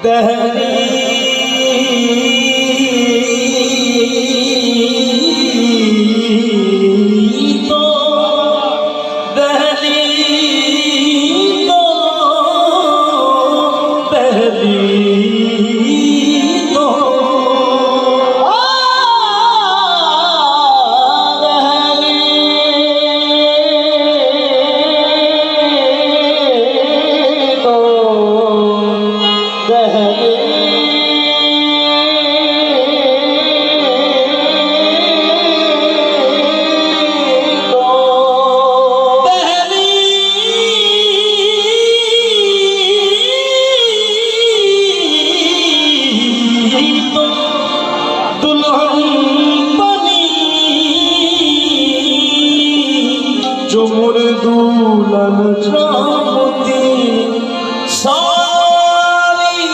दहली तो दहली तो दहली जो मोरे दुल्हन चाहती सारी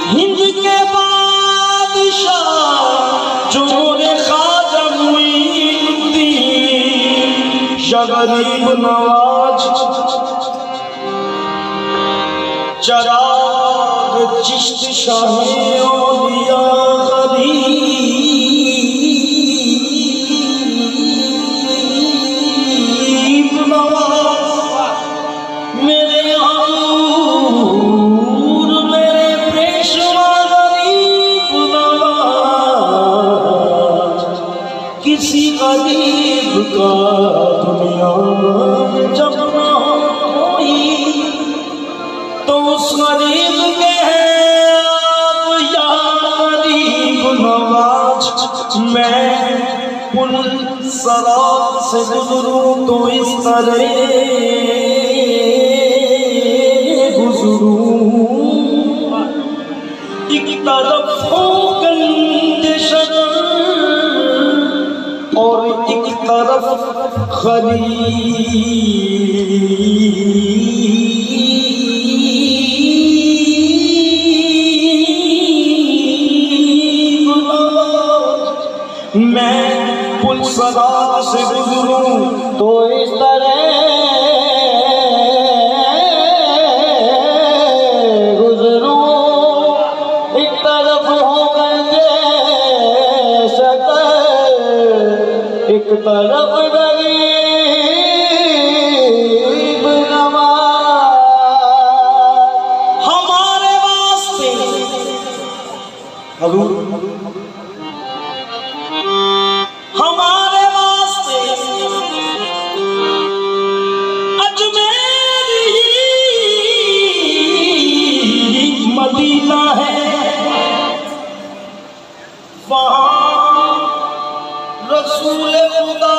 हिंद के बादशाह जो मोरे ख्वाजा मुईनुद्दीन शाह गरीब नवाज चराग चिश्त शाहे औलिया किसी गरीब का दुनिया में जब ना हो कोई तो उस गरीब के आप या गरीब नवाज। मैं पुल सरात से गुजरूं तो इस तरह गुजरूं, एक तरफ हो गंदे शगर और एक तरफ गरीब मैं पुल सरात से गुजरूं तो इस तरह गुजरूं, एक तरफ हो गए शक्ल एक तरफ गरीब नवाज। हमारे वास्ते हजूर हमारे वास्ते अजमेर ही मदीना है, वहाँ रसूल खुदा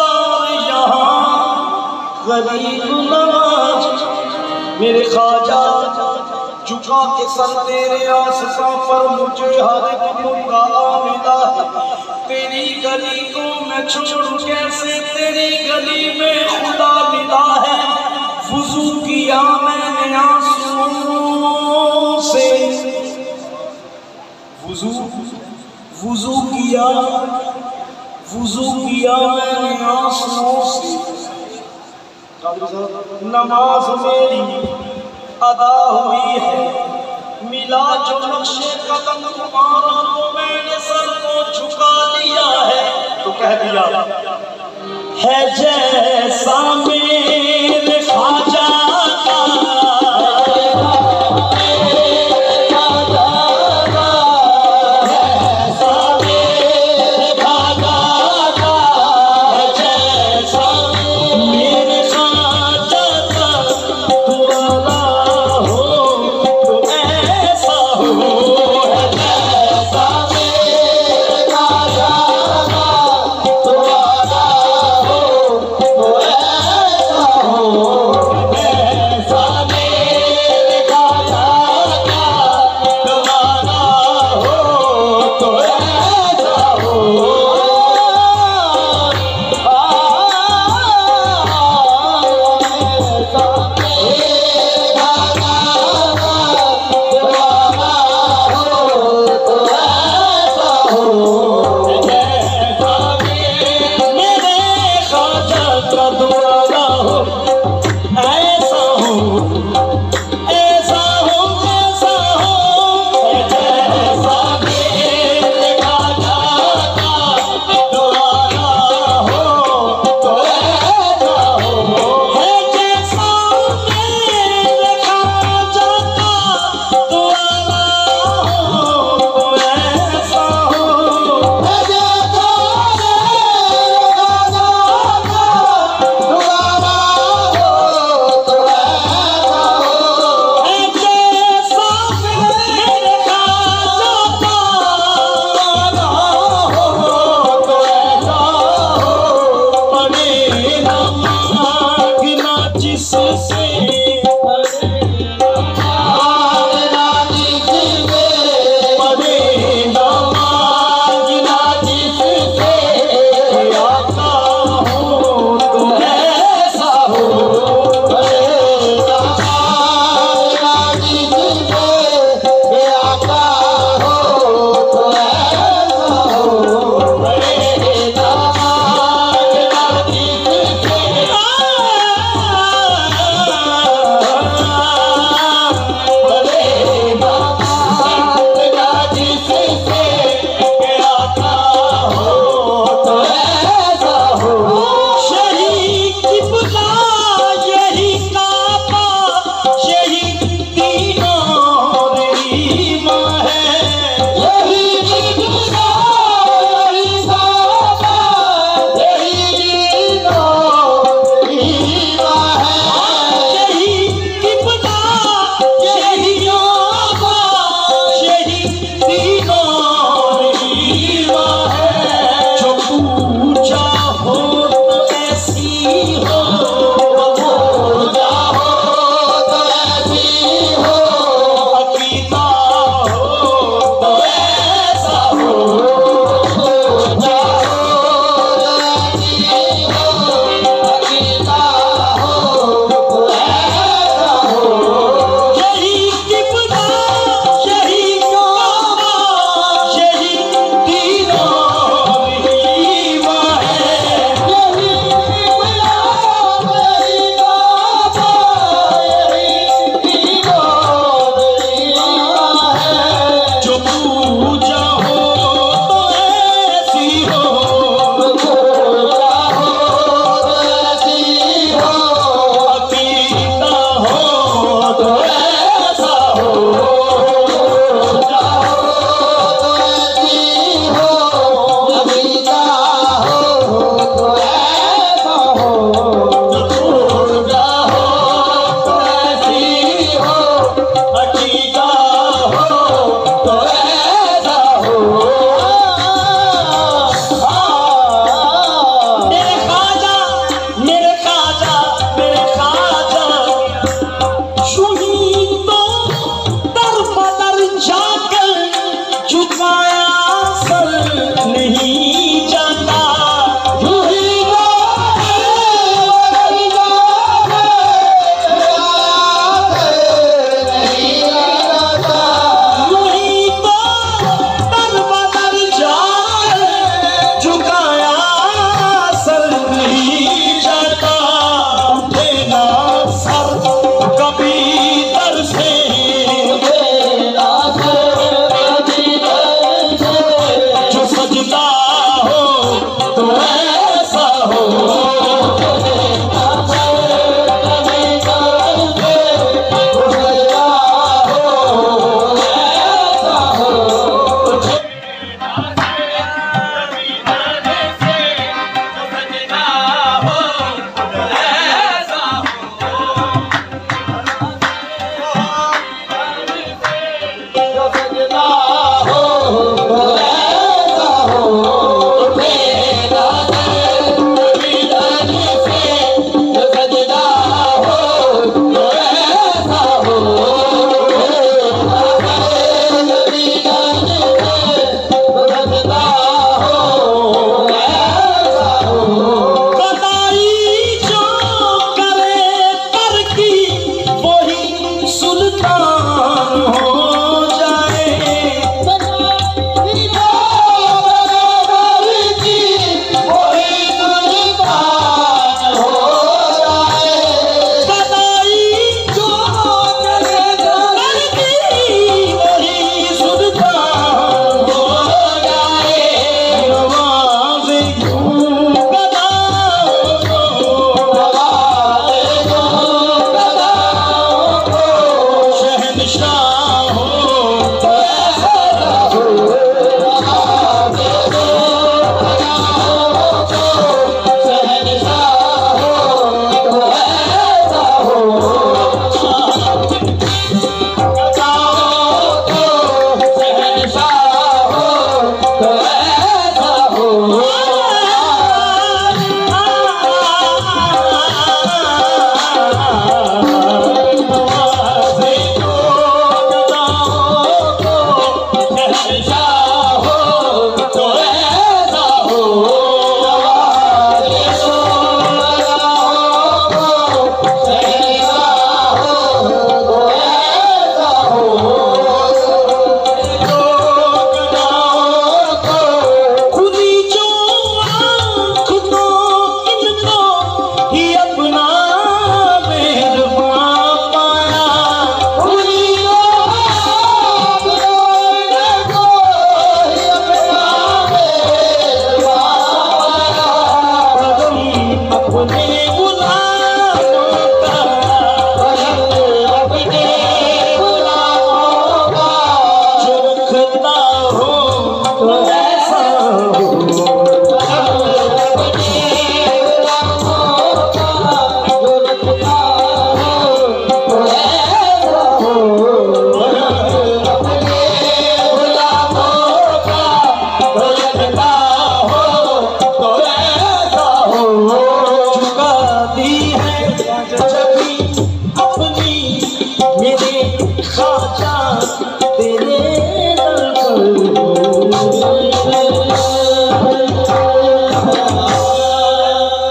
यहाँ गरीब नवाज। मेरे ख्वाजा झुका के सर तेरे आसमां पर मुझे हर एक मौका मिला है। तेरी गली को मैं छोड़ूं कैसे, तेरी गली में खुदा मिला है। वुज़ू किया मैंने आंसुओं से, वुज़ू किया मैंने आंसुओं से। नमाज मेरी अदा हुई है, मिला जो नक्शे कदम तुम्हारा तो मैंने सर को झुका लिया है। तो कह दिया है जैसा